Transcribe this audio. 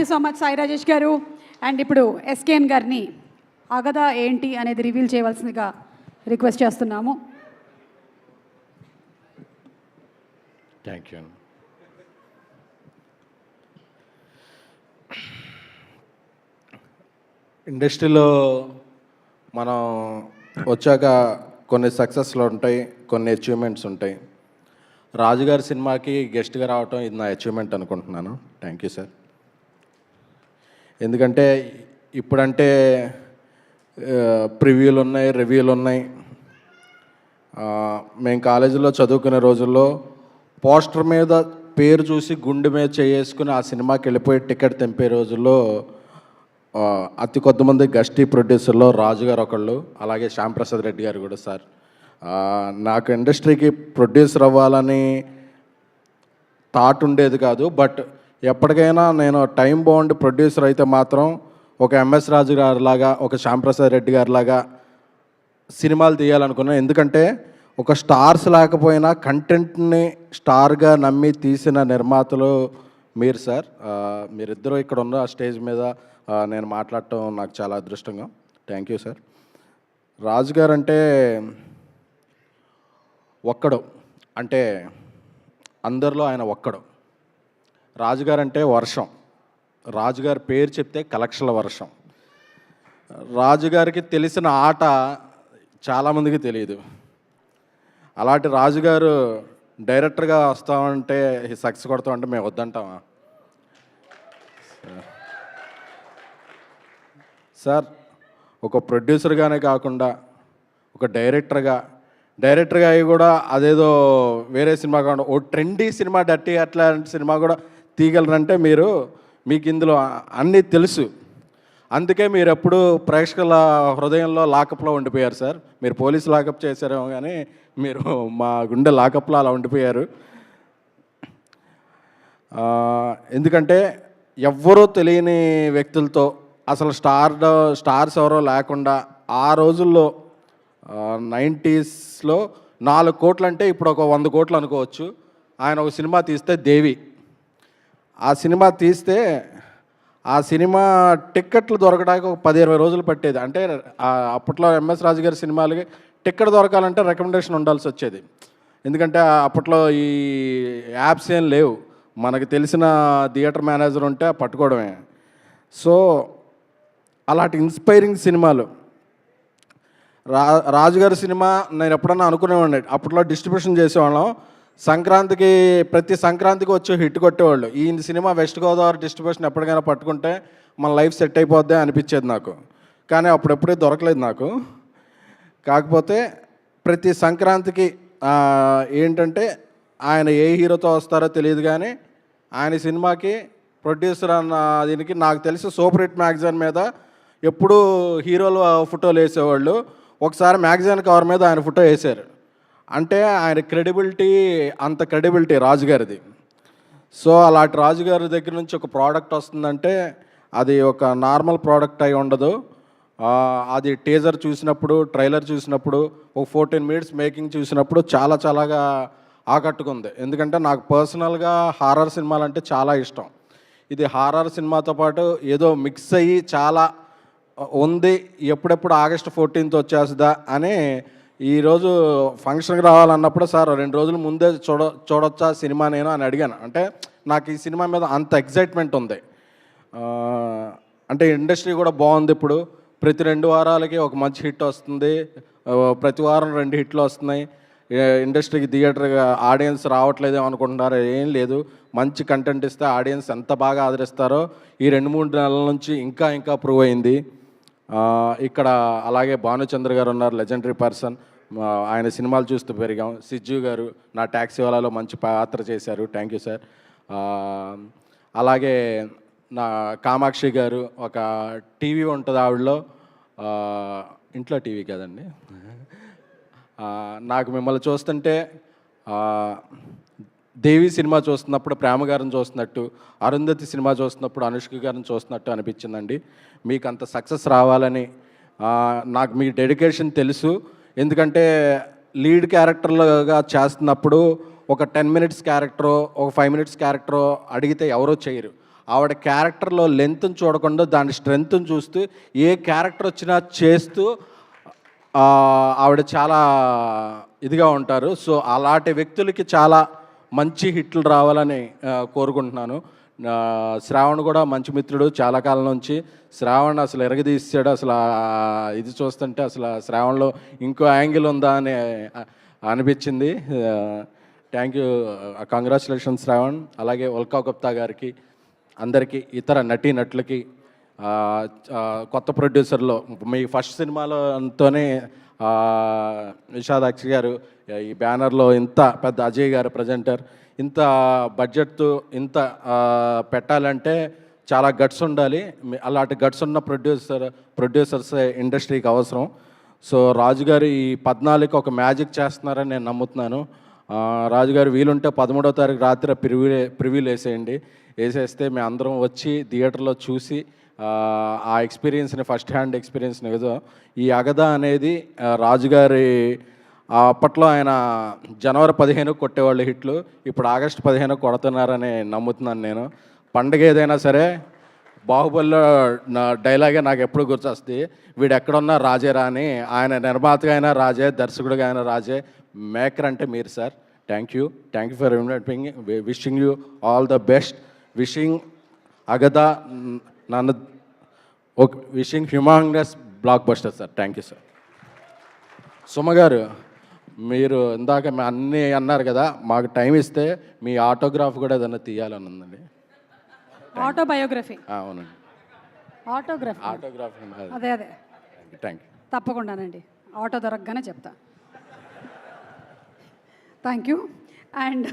You so much Sai Rajesh గారు. And ఇప్పుడు SKN గారిని అగదా ఏంటి అనేది రివీల్ చేయవలసిందిగా రిక్వెస్ట్ చేస్తున్నాము. Thank you. ఇండస్ట్రీలో మనం వచ్చాక కొన్ని సక్సెస్లు ఉంటాయి, కొన్ని అచీవ్మెంట్స్ ఉంటాయి. రాజుగారి సినిమాకి గెస్ట్గా రావటం ఇది నా అచీవ్మెంట్ అనుకుంటున్నాను. Thank you sir. ఎందుకంటే ఇప్పుడంటే ప్రివ్యూలు ఉన్నాయి, రివ్యూలు ఉన్నాయి. మేము కాలేజీలో చదువుకునే రోజుల్లో పోస్టర్ మీద పేరు చూసి గుండె మీద చేసుకుని ఆ సినిమాకి వెళ్ళిపోయి టికెట్ తెంపే రోజుల్లో అతి కొద్దిమంది గస్టీ ప్రొడ్యూసర్లో రాజుగారు ఒకళ్ళు, అలాగే శ్యాంప్రసాద్ రెడ్డి గారు కూడా. సార్ నాకు ఇండస్ట్రీకి ప్రొడ్యూసర్ అవ్వాలని థాట్ ఉండేది కాదు, బట్ ఎప్పటికైనా నేను టైం బాగుండి ప్రొడ్యూసర్ అయితే మాత్రం ఒక ఎంఎస్ రాజు గారిలాగా, ఒక శ్యాంప్రసాద్ రెడ్డి గారిలాగా సినిమాలు తీయాలనుకున్నాను. ఎందుకంటే ఒక స్టార్స్ లేకపోయినా కంటెంట్ని స్టార్గా నమ్మి తీసిన నిర్మాతలు మీరు సార్. మీరిద్దరూ ఇక్కడ ఉన్న స్టేజ్ మీద నేను మాట్లాడటం నాకు చాలా అదృష్టంగా. Thank you sir. రాజుగారు అంటే ఒక్కడు, అంటే అందరిలో ఆయన ఒక్కడు. రాజుగారు అంటే వర్షం. రాజుగారి పేరు చెప్తే కలెక్షన్ల వర్షం. రాజుగారికి తెలిసిన ఆట చాలామందికి తెలియదు. అలాంటి రాజుగారు డైరెక్టర్గా వస్తామంటే సక్సెస్ కొడతామంటే మేము వద్దంటామా సార్? ఒక ప్రొడ్యూసర్గానే కాకుండా ఒక డైరెక్టర్గా అయ్యి కూడా అదేదో వేరే సినిమా కాకుండా ఓ ట్రెండీ సినిమా, డర్టీ అట్లాంటి సినిమా కూడా తీయగలరంటే మీకు ఇందులో అన్నీ తెలుసు. అందుకే మీరు ఎప్పుడు ప్రేక్షకుల హృదయంలో లాకప్లో ఉండిపోయారు సార్. మీరు పోలీసు లాకప్ చేశారేమో కానీ మీరు మా గుండె లాకప్లో అలా ఉండిపోయారు. ఎందుకంటే ఎవ్వరూ తెలియని వ్యక్తులతో, అసలు స్టార్స్ ఎవరో లేకుండా ఆ రోజుల్లో 90స్లో 4 కోట్లు అంటే ఇప్పుడు ఒక 100 కోట్లు అనుకోవచ్చు. ఆయన ఒక సినిమా తీస్తే దేవి, ఆ సినిమా తీస్తే ఆ సినిమా టిక్కెట్లు దొరకడానికి ఒక 10-20 రోజులు పట్టేది. అంటే అప్పట్లో ఎంఎస్ రాజు గారి సినిమాలకి టిక్కెట్ దొరకాలంటే రికమెండేషన్ ఉండాల్సి వచ్చేది. ఎందుకంటే అప్పట్లో ఈ యాప్స్ ఏం లేవు, మనకు తెలిసిన థియేటర్ మేనేజర్ ఉంటే పట్టుకోవడమే. సో అలాంటి ఇన్స్పైరింగ్ సినిమాలు రాజుగారి సినిమా నేను ఎప్పుడన్నా అనుకునేవాడిని. అప్పట్లో డిస్ట్రిబ్యూషన్ చేసేవాళ్ళం. ప్రతి సంక్రాంతికి వచ్చి హిట్ కొట్టేవాళ్ళు. ఈ సినిమా వెస్ట్ గోదావరి డిస్ట్రిబ్యూషన్ ఎప్పటికైనా పట్టుకుంటే మన లైఫ్ సెట్ అయిపోద్ది అనిపించేది నాకు. కానీ అప్పుడెప్పుడే దొరకలేదు నాకు. కాకపోతే ప్రతి సంక్రాంతికి ఏంటంటే ఆయన ఏ హీరోతో వస్తారో తెలియదు కానీ ఆయన సినిమాకి ప్రొడ్యూసర్ అన్న దీనికి నాకు తెలిసి సూపర్ హిట్ మ్యాగజైన్ మీద ఎప్పుడూ హీరోలు ఫోటోలు వేసేవాళ్ళు. ఒకసారి మ్యాగజైన్ కవర్ మీద ఆయన ఫోటో వేశారు. అంటే ఆయన అంత క్రెడిబిలిటీ రాజుగారిది. సో అలాంటి రాజుగారి దగ్గర నుంచి ఒక ప్రోడక్ట్ వస్తుందంటే అది ఒక నార్మల్ ప్రోడక్ట్ అయి ఉండదు. అది టీజర్ చూసినప్పుడు, ట్రైలర్ చూసినప్పుడు, ఒక 14 మినిట్స్ మేకింగ్ చూసినప్పుడు చాలాగా ఆకట్టుకుంది. ఎందుకంటే నాకు పర్సనల్గా హారర్ సినిమాలు అంటే చాలా ఇష్టం. ఇది హారర్ సినిమాతో పాటు ఏదో మిక్స్ అయ్యి చాలా ఉంది. ఎప్పుడెప్పుడు ఆగస్టు 14th వచ్చేస్తుందా అని ఈరోజు ఫంక్షన్కి రావాలన్నప్పుడు సార్ 2 రోజుల ముందే చూడొచ్చా సినిమా నేను అని అడిగాను. అంటే నాకు ఈ సినిమా మీద అంత ఎగ్జైట్మెంట్ ఉంది. అంటే ఇండస్ట్రీ కూడా బాగుంది. ఇప్పుడు ప్రతి 2 వారాలకి ఒక మంచి హిట్ వస్తుంది, ప్రతి వారం 2 హిట్లు వస్తున్నాయి. ఇండస్ట్రీకి థియేటర్గా ఆడియన్స్ రావట్లేదేమో అనుకుంటున్నారు. ఏం లేదు, మంచి కంటెంట్ ఇస్తే ఆడియన్స్ ఎంత బాగా ఆదరిస్తారో ఈ 2-3 నెలల నుంచి ఇంకా ప్రూవ్ అయింది. ఇక్కడ అలాగే భానుచంద్ర గారు ఉన్నారు, లెజెండరీ పర్సన్. ఆయన సినిమాలు చూస్తూ పెరిగాం. సిజ్జు గారు నా ట్యాక్సీ వాలాలో మంచి పాత్ర చేశారు. Thank you sir. అలాగే నా కామాక్షి గారు, ఒక టీవీ ఉంటుంది ఆవిడలో, ఇంట్లో టీవీ కదండి. నాకు మిమ్మల్ని చూస్తుంటే దేవి సినిమా చూస్తున్నప్పుడు ప్రేమ గారిని చూస్తున్నట్టు, అరుంధతి సినిమా చూస్తున్నప్పుడు అనుష్క గారిని చూస్తున్నట్టు అనిపించిందండి. మీకు అంత సక్సెస్ రావాలని నాకు మీ డెడికేషన్ తెలుసు. ఎందుకంటే లీడ్ క్యారెక్టర్లుగా చేస్తున్నప్పుడు ఒక 10 minutes క్యారెక్టరో, ఒక 5 minutes క్యారెక్టరో అడిగితే ఎవరో చేయరు. ఆవిడ క్యారెక్టర్లో లెంత్ని చూడకుండా దాని స్ట్రెంగ్త్ని చూస్తూ ఏ క్యారెక్టర్ వచ్చినా చేస్తూ ఆవిడ చాలా ఇదిగా ఉంటారు. సో అలాంటి వ్యక్తులకి చాలా మంచి హిట్లు రావాలని కోరుకుంటున్నాను. శ్రావణ్ కూడా మంచి మిత్రుడు చాలా కాలం నుంచి. శ్రావణ్ అసలు ఎరగదీసాడు. అసలు ఇది చూస్తుంటే అసలు శ్రావణ్లో ఇంకో యాంగిల్ ఉందా అని అనిపించింది. Thank you, congratulations Shravan. అలాగే ఉల్కా గుప్తా గారికి, అందరికీ, ఇతర నటీనటులకి, కొత్త ప్రొడ్యూసర్లో మీ ఫస్ట్ సినిమాలోతోనే విషాదాక్షి గారు ఈ బ్యానర్లో ఇంత పెద్ద అజయ్ గారు ప్రజెంటర్, ఇంత బడ్జెట్తో ఇంత పెట్టాలంటే చాలా గట్స్ ఉండాలి. అలాంటి గట్స్ ఉన్న ప్రొడ్యూసర్స్ ఇండస్ట్రీకి అవసరం. సో రాజుగారు ఈ 14కి ఒక మ్యాజిక్ చేస్తున్నారని నేను నమ్ముతున్నాను. రాజుగారు వీలుంటే 13వ తారీఖు రాత్రి ప్రివ్యూలు వేసేస్తే మేము అందరం వచ్చి థియేటర్లో చూసి ఆ ఎక్స్పీరియన్స్ని, ఫస్ట్ హ్యాండ్ ఎక్స్పీరియన్స్ని ఏదో ఈ అగదా అనేది రాజుగారి అప్పట్లో ఆయన జనవరి 15 కొట్టేవాళ్ళు హిట్లు, ఇప్పుడు ఆగస్టు 15 కొడుతున్నారని నమ్ముతున్నాను నేను. పండుగ ఏదైనా సరే బాహుబలిలో నా డైలాగే నాకు ఎప్పుడు గుర్తొస్తుంది, వీడు ఎక్కడున్నా రాజేరా అని. ఆయన నిర్మాతగా అయినా రాజే, దర్శకుడిగా అయినా రాజే, మేకర్ అంటే మీరు sir. Thank you for inviting. Wishing you all the best. Wishing అగదా నన్ను wishing humongous blockbuster sir. Thank you sir. Suma garu, మీరు ఇందాక అన్నీ అన్నారు కదా, మాకు టైం ఇస్తే మీ ఆటోగ్రాఫ్ కూడా ఏదన్నా తీయాలని ఉందండి. ఆటోబయోగ్రఫీ? అవునండి, ఆటోగ్రఫీ. అదే థ్యాంక్ యూ. తప్పకుండానండి, ఆటో దొరకగానే చెప్తా. Thank you. అండ్